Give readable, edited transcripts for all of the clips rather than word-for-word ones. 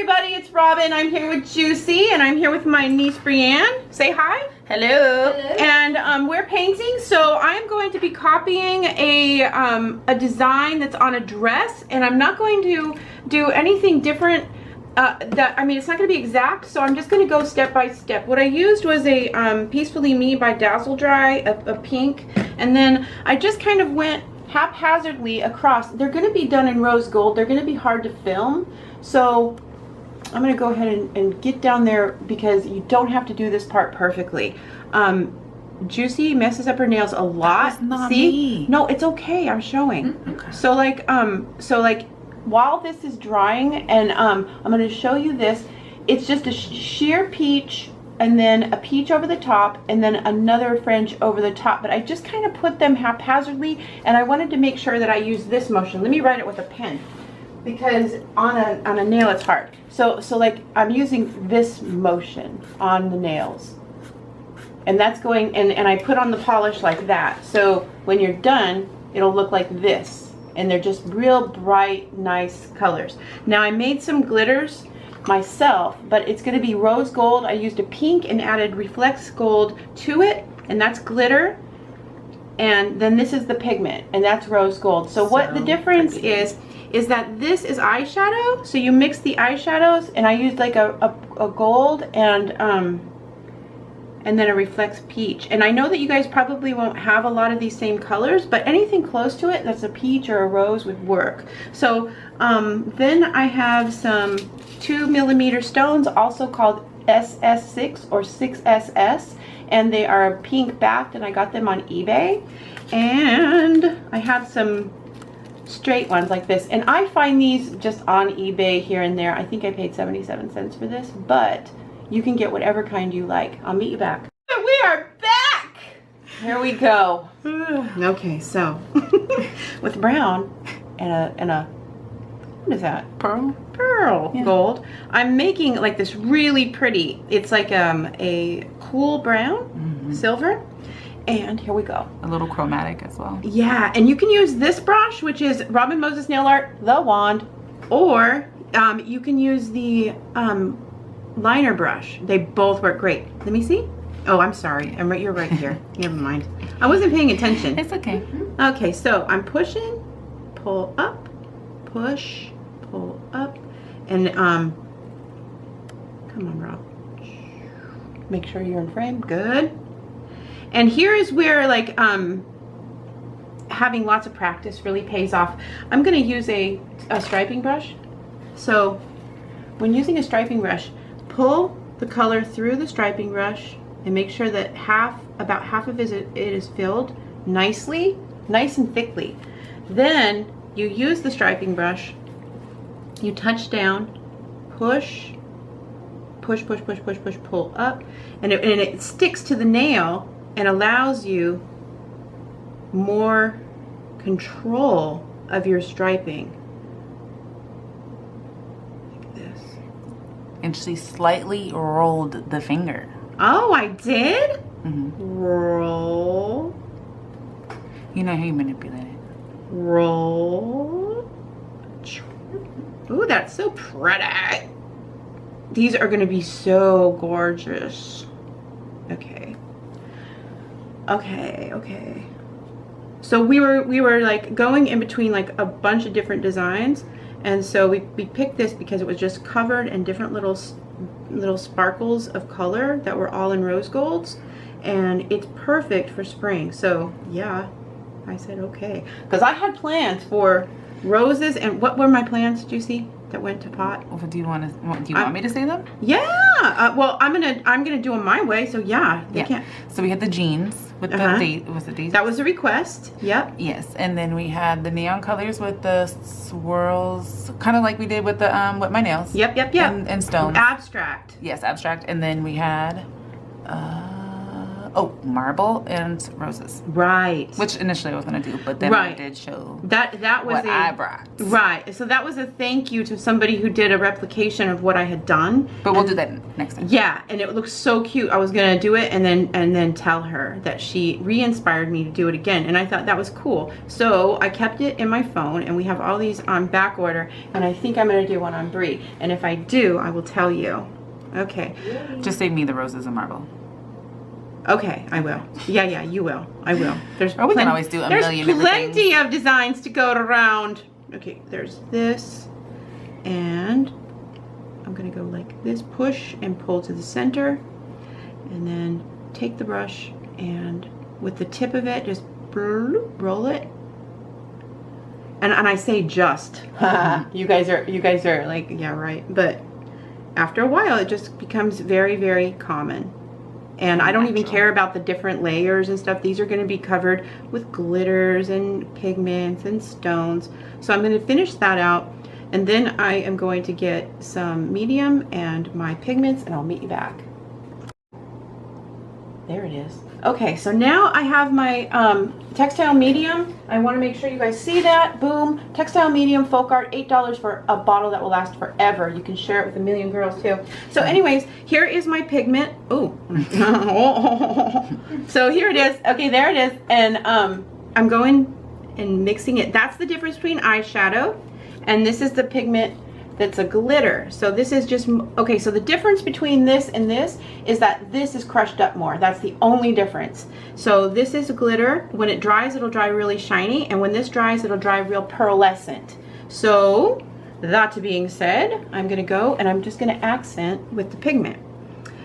Everybody, it's Robin. I'm here with Juicy, and I'm here with my niece Brianne. Say hi. Hello. And we're painting, so I'm going to be copying a design that's on a dress, and I'm not going to do anything different. It's not going to be exact, so I'm just going to go step by step. What I used was a Peacefully Me by Dazzledry, a pink, and then I just kind of went haphazardly across. They're going to be done in rose gold. They're going to be hard to film, so I'm going to go ahead and get down there because you don't have to do this part perfectly. Juicy messes up her nails a lot. That's not See? me. No, it's okay. I'm showing. Okay. So like while this is drying, and I'm going to show you this. It's just a sheer peach, and then a peach over the top, and then another fringe over the top. But I just kind of put them haphazardly, and I wanted to make sure that I use this motion. Let me write it with a pen, because on a nail it's hard. So like I'm using this motion on the nails, and that's going, and I put on the polish like that. So when you're done, it'll look like this, and they're just real bright, nice colors. Now I made some glitters myself, but it's going to be rose gold. I used a pink and added reflex gold to it, and that's glitter. And then this is the pigment, and that's rose gold. So what the difference is that this is eyeshadow, so you mix the eyeshadows, and I used like a gold and then a reflex peach. And I know that you guys probably won't have a lot of these same colors, but anything close to it that's a peach or a rose would work. So then I have some 2mm stones, also called SS6 or 6SS, and they are pink backed, and I got them on eBay. And I have some straight ones like this, and I find these just on eBay here and there. I think I paid 77 cents for this, but you can get whatever kind you like. I'll meet you back. We are back! Here we go. Okay, so with brown and a what is that? Pearl? Pearl gold. I'm making like this really pretty. It's like a cool brown, silver. And here we go. A little chromatic as well. Yeah, and you can use this brush, which is Robin Moses Nailart, the wand, or you can use the liner brush. They both work great. Let me see. Oh, I'm sorry. You're right here. Never mind. I wasn't paying attention. It's okay. Okay, so I'm pushing, pull up, push, pull up, and come on, Rob. Make sure you're in frame. Good. And here is where like having lots of practice really pays off. I'm going to use a striping brush. So when using a striping brush, pull the color through the striping brush and make sure that about half of it is filled nicely, nice and thickly. Then you use the striping brush, you touch down, push, push, push, push, push, push, pull up, and it sticks to the nail and allows you more control of your striping. Like this. And she slightly rolled the finger. Oh, I did? Mm-hmm. Roll. You know how you manipulate it. Roll. Ooh, that's so pretty. These are going to be so gorgeous. Okay. Okay. So we were like going in between like a bunch of different designs, and so we picked this because it was just covered in different little sparkles of color that were all in rose golds, and it's perfect for spring. So yeah, I said okay, because I had plans for roses. And what were my plans, Juicy, that went to pot? Well, do you want me to say them? Yeah. Well, I'm gonna do them my way. So yeah, they can't. So we had the jeans with the was it daisies? That was a request. Yep. Yes, and then we had the neon colors with the swirls, kind of like we did with the with my nails. Yep. And stones. Abstract. Yes, abstract. And then we had marble and roses. Right. Which initially I was going to do, but then I did show that was what I brought. Right. So that was a thank you to somebody who did a replication of what I had done. But we'll do that next time. Yeah, and it looks so cute. I was gonna do it and then tell her that she re-inspired me to do it again, and I thought that was cool. So I kept it in my phone, and we have all these on back order, and I think I'm gonna do one on Brie. And if I do, I will tell you. Okay. Just save me the roses and marble. Okay, I will. Yeah, you will. I will. Or we can always do a million There's plenty everythings. of designs to go around. Okay, there's this, and I'm gonna go like this, push and pull to the center, and then take the brush and with the tip of it, just roll it. And I say just. You guys are like, yeah, right. But after a while, it just becomes very, very common. And I don't even care about the different layers and stuff. These are going to be covered with glitters and pigments and stones. So I'm going to finish that out. And then I am going to get some medium and my pigments, and I'll meet you back. There it is. Okay, so now I have my textile medium. I want to make sure you guys see that. Boom. Textile medium, folk art, $8 for a bottle that will last forever. You can share it with a million girls too. So anyways, here is my pigment. Oh. So here it is. Okay, there it is. And I'm going and mixing it. That's the difference between eyeshadow, and this is the pigment that's a glitter. So this is just, okay, so the difference between this and this is that this is crushed up more. That's the only difference. So this is glitter. When it dries, it'll dry really shiny, and when this dries, it'll dry real pearlescent. So that being said, I'm gonna go and I'm just gonna accent with the pigment.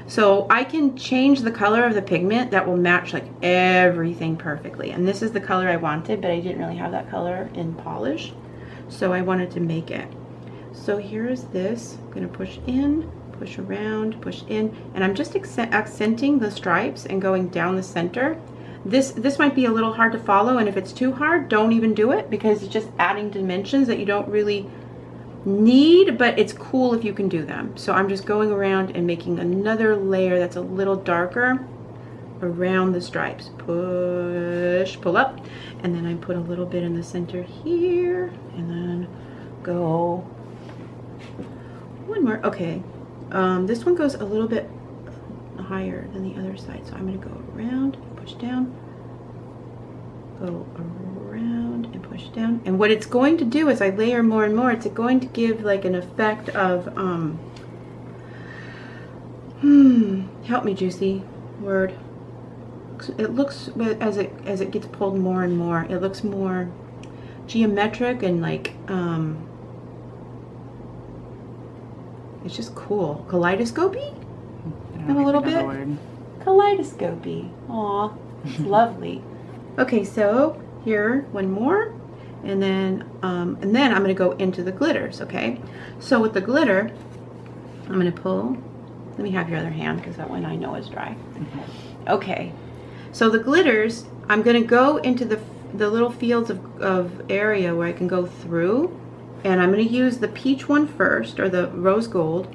So I can change the color of the pigment that will match like everything perfectly. And this is the color I wanted, but I didn't really have that color in polish. So I wanted to make it. So here's this. I'm gonna push in, push around, push in, and I'm just accenting the stripes and going down the center. This might be a little hard to follow, and if it's too hard, don't even do it, because it's just adding dimensions that you don't really need, but it's cool if you can do them. So I'm just going around and making another layer that's a little darker around the stripes. Push, pull up, and then I put a little bit in the center here, and then go one more. Okay, this one goes a little bit higher than the other side, so I'm going to go around, push down, go around and push down. And what it's going to do as I layer more and more, it's going to give like an effect of help me, Juicy word. It looks, as it gets pulled more and more, it looks more geometric and like it's just cool. Kaleidoscopy? And a little bit. Kaleidoscopy. Aw, it's lovely. Okay, so here, one more, and then I'm gonna go into the glitters. Okay, so with the glitter, I'm gonna pull. Let me have your other hand, because that one I know is dry. Okay, so the glitters, I'm gonna go into the little fields of area where I can go through. And I'm going to use the peach one first, or the rose gold.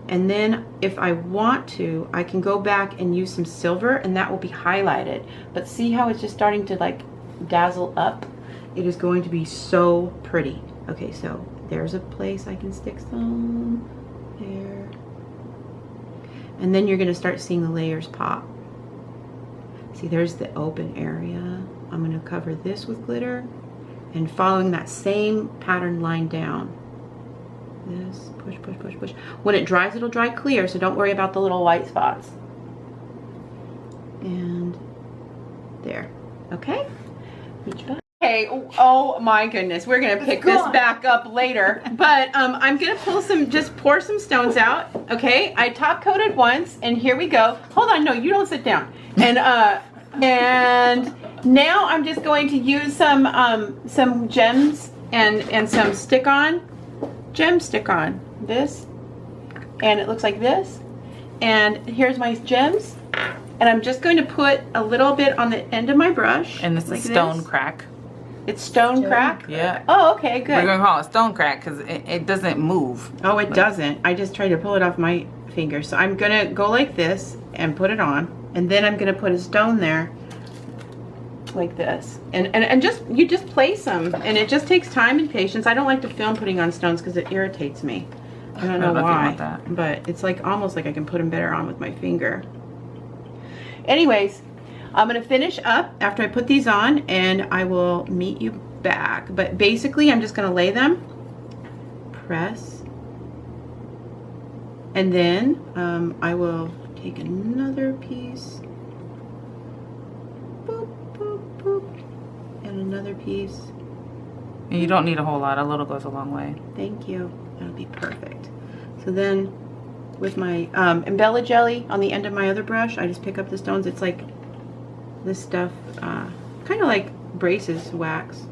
And then if I want to, I can go back and use some silver, and that will be highlighted. But see how it's just starting to like dazzle up? It is going to be so pretty. Okay, so there's a place I can stick some there. And then you're going to start seeing the layers pop. See, there's the open area. I'm going to cover this with glitter. And following that same pattern line down. This, push, push, push, push. When it dries, it'll dry clear, so don't worry about the little white spots. And there. Okay? Reach back. Okay, oh my goodness, we're gonna pick this back up later. But I'm gonna just pour some stones out. Okay, I top coated once, and here we go. Hold on, no, you don't sit down. And now I'm just going to use some gems and some stick-on, gem stick-on, this, and it looks like this. And here's my gems, and I'm just going to put a little bit on the end of my brush. And this is stone crack. It's stone crack? Yeah. Oh, okay, good. We're going to call it stone crack because it doesn't move. Oh, it doesn't. I just tried to pull it off my finger. So I'm gonna go like this and put it on, and then I'm gonna put a stone there like this, and just you just place them, and it just takes time and patience. I don't like to film putting on stones because it irritates me. I don't know why, but it's like almost like I can put them better on with my finger. Anyways, I'm gonna finish up after I put these on, and I will meet you back. But basically, I'm just gonna lay them, press, and then I will take another piece, boop, boop, boop, and another piece. And you don't need a whole lot. A little goes a long way. Thank you. That'll be perfect. So then, with my Embella jelly on the end of my other brush, I just pick up the stones. It's like this stuff, kind of like braces wax.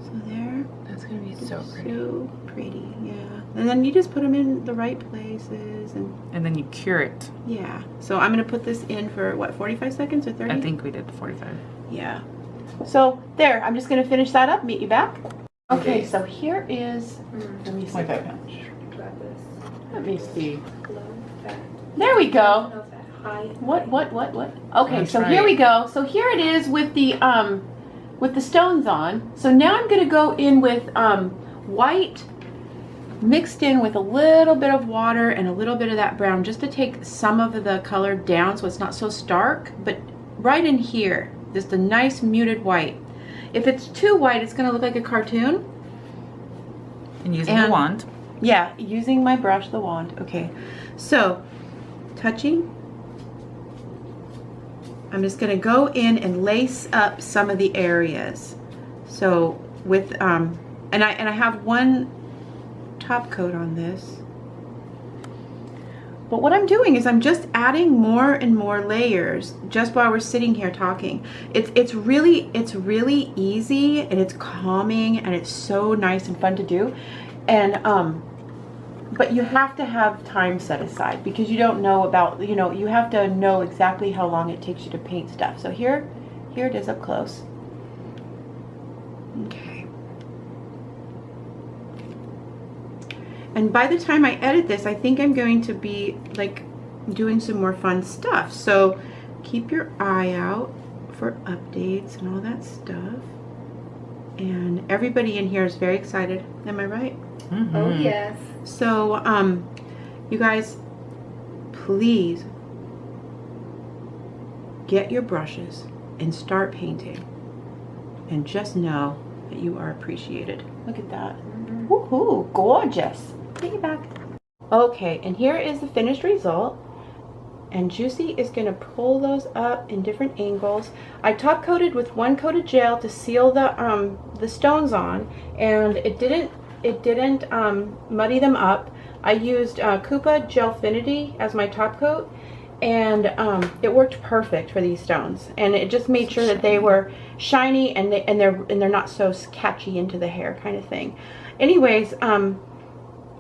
So there. That's gonna be so pretty. So pretty, yeah. And then you just put them in the right places, and then you cure it. Yeah. So I'm gonna put this in for what, 45 seconds or 30? I think we did 45. Yeah. So there, I'm just gonna finish that up, meet you back. Okay, so here is, let me see. Let me see. There we go. What? Okay, That's so right. here we go. So here it is with the stones on. So now I'm gonna go in with white mixed in with a little bit of water and a little bit of that brown, just to take some of the color down so it's not so stark, but right in here, just a nice muted white. If it's too white, it's gonna look like a cartoon. And using the wand. Yeah, using my brush, the wand. Okay, so touching, I'm just gonna go in and lace up some of the areas. So with and I have one top coat on this. But what I'm doing is I'm just adding more and more layers just while we're sitting here talking. It's really easy, and it's calming, and it's so nice and fun to do. And but you have to have time set aside, because you don't know about, you know, you have to know exactly how long it takes you to paint stuff. So here it is up close. Okay. And by the time I edit this, I think I'm going to be like doing some more fun stuff. So keep your eye out for updates and all that stuff. And everybody in here is very excited. Am I right? Mm-hmm. Oh yes. So you guys, please get your brushes and start painting. And just know that you are appreciated. Look at that. Woohoo, gorgeous. Take it back. Okay, and here is the finished result. And Juicy is going to pull those up in different angles. I top coated with 1 coat of gel to seal the stones on, and it didn't muddy them up. I used Koopa Gelfinity as my top coat, and it worked perfect for these stones. And it just made sure that they were shiny, and they're not so catchy into the hair kind of thing. Anyways,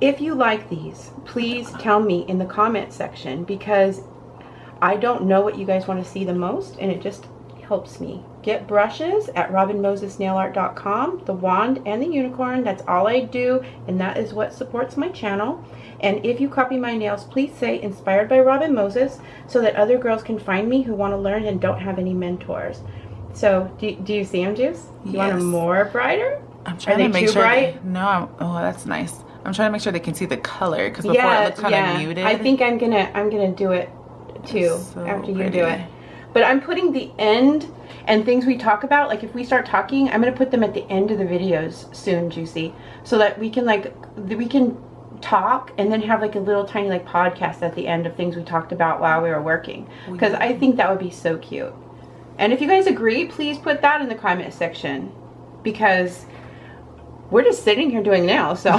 if you like these, please tell me in the comment section, because I don't know what you guys want to see the most, and it just helps me. Get brushes at robinmosesnailart.com, the wand and the unicorn. That's all I do, and that is what supports my channel. And if you copy my nails, please say inspired by Robin Moses, so that other girls can find me who want to learn and don't have any mentors. So do you see them, Juice? You want them more brighter? I'm trying to make too sure. bright? No, oh, that's nice. I'm trying to make sure they can see the color, because before it looked kind of muted. I think I'm gonna do it too so after you pretty. do it. But I'm putting the end and things we talk about, like if we start talking, I'm gonna put them at the end of the videos soon, Juicy, so that we can talk and then have like a little tiny like podcast at the end of things we talked about while we were working, because I think that would be so cute. And if you guys agree, please put that in the comment section, because we're just sitting here doing nails, so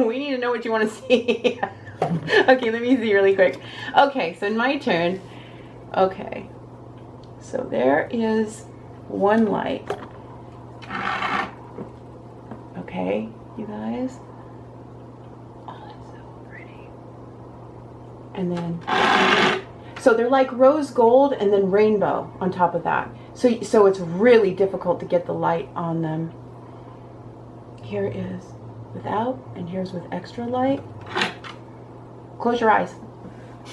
we need to know what you want to see. Okay, let me see really quick. Okay, so my turn. Okay, so there is one light. Okay, you guys. Oh, that's so pretty. And then, so they're like rose gold and then rainbow on top of that. So it's really difficult to get the light on them. Here is without, and here's with extra light. Close your eyes.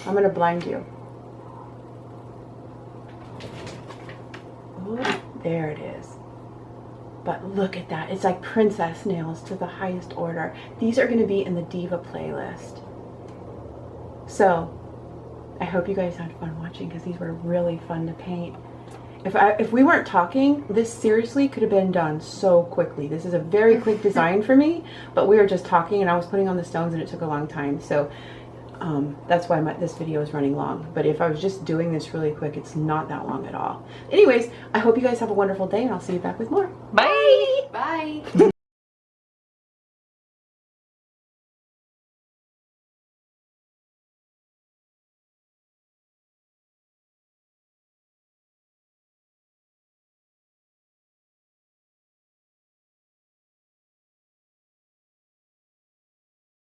I'm gonna blind you. Ooh, there it is. But look at that. It's like princess nails to the highest order. These are gonna be in the Diva playlist. So, I hope you guys had fun watching because these were really fun to paint. If we weren't talking, this seriously could have been done so quickly. This is a very quick design for me, but we were just talking and I was putting on the stones and it took a long time. So that's why this video is running long. But if I was just doing this really quick, it's not that long at all. Anyways, I hope you guys have a wonderful day and I'll see you back with more. Bye! Bye.